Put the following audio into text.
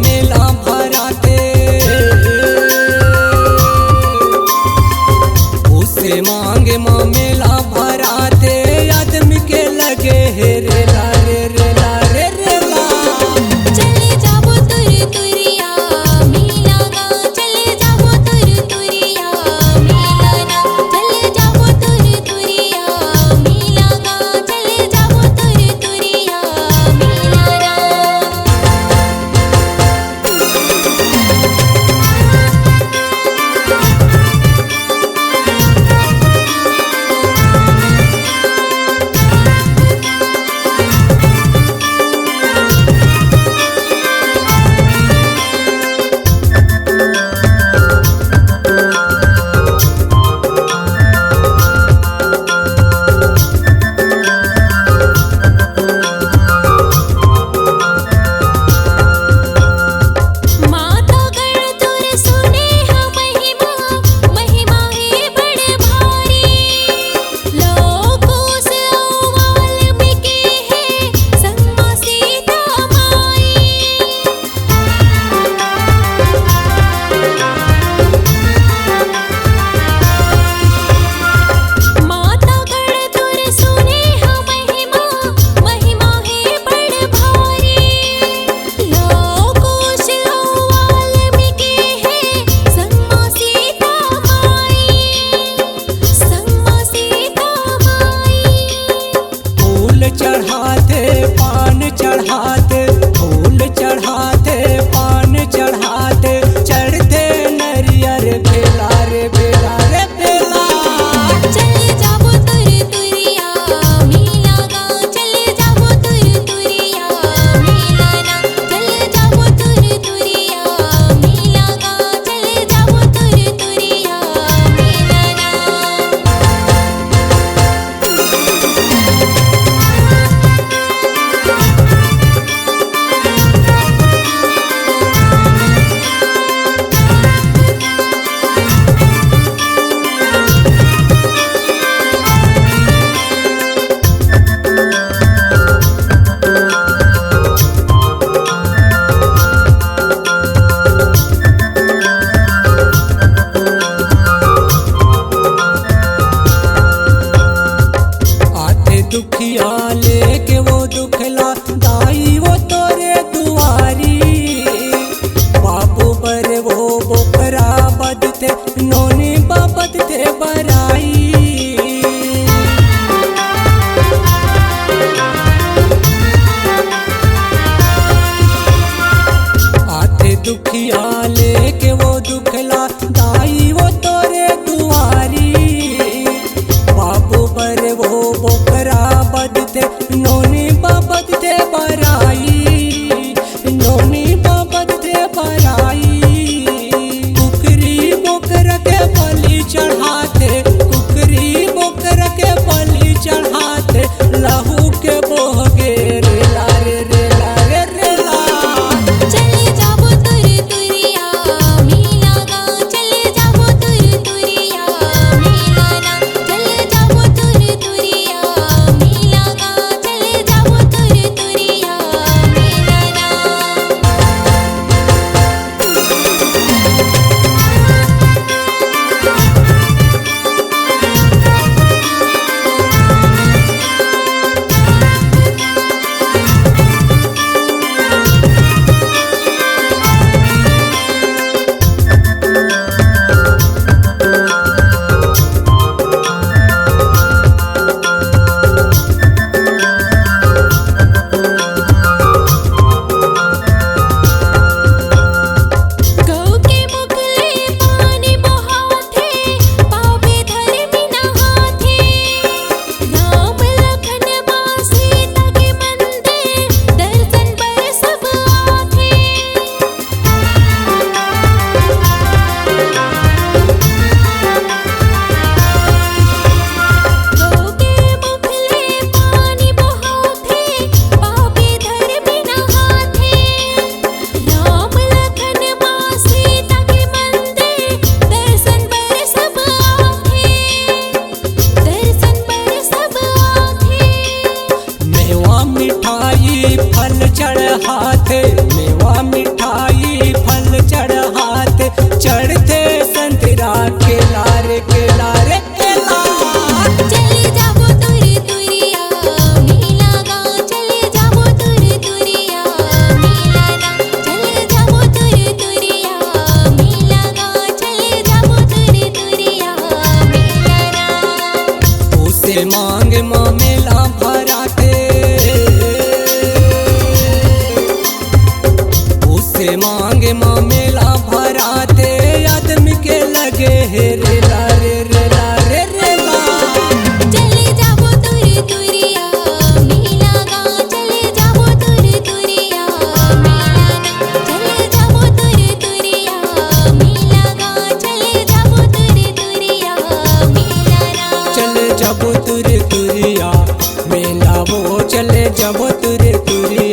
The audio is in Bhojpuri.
मामेला भराते, उसे मांगे मामेला भराते, आदमी के लगे हे रे ला रे रे ला रे रे ला। चले जाबो तुर तुरिया मिला गा, चले जाबो तुर तुरिया मिला ना, चले जाबो तुर तुरिया मिला गा, चले जाबो तुर तुरिया मिला ना। माता गण तुर सुने हा महिमा, महिमा है बड़ भारी। लोकों से वाल्मीकि है संगमा सीता माई। माता गण तुर सुने हा महिमा, महिमा है बड़ भारी। लोकों से वाल्मीकि है संगमा सीता माई, संगमा सीता माई। फूल चढ़ाते पान चढ़ाते, फूल चढ़ाते पान चढ़ाते, चढ़ते नरियर बेला रे बेला रे बेला। चले जाबो तुर तुरिया मिला गा, चले जाबो तुर तुरिया मिला ना, चले जाबो तुर तुरिया मिला गा, चले जाबो तुर तुरिया मिला ना। आते दुखिया लेके वो दुखला दाई वो तोरे दुआरी। बाबू बर वो बोकरा बदते, नोनी बाबत थे बराई। आते दुखिया लेके वो दुखला दाई वो तोरे दुआरी। बाबू बर वो बोकरा बदते, नोनी बाबत थे बराई, नोनी बाबत थे बराई। कुकरी बोकर के बलि चढ़ाते, कुकरी बोकर के बलि चढ़ाते, लहू के बोहगे रे ला रे रे ला रे रे ला। चले जाबो तुर तुरिया उसे मांग मेला भराते, उसे मांग मेला भराते आदमी के लगे हे रेला रे रेला रे रेला। चले जाबो तुरी तुरिया मेला गा, चले जाबो तुरी तुरिया मेला ना, चले जाबो तुरी तुरिया मेला गा, चले जाबो तुरी तुरिया मेला ना। चले जाबो तुरे तुरिया मेला वो, चले जाबो तुरे तुरिया।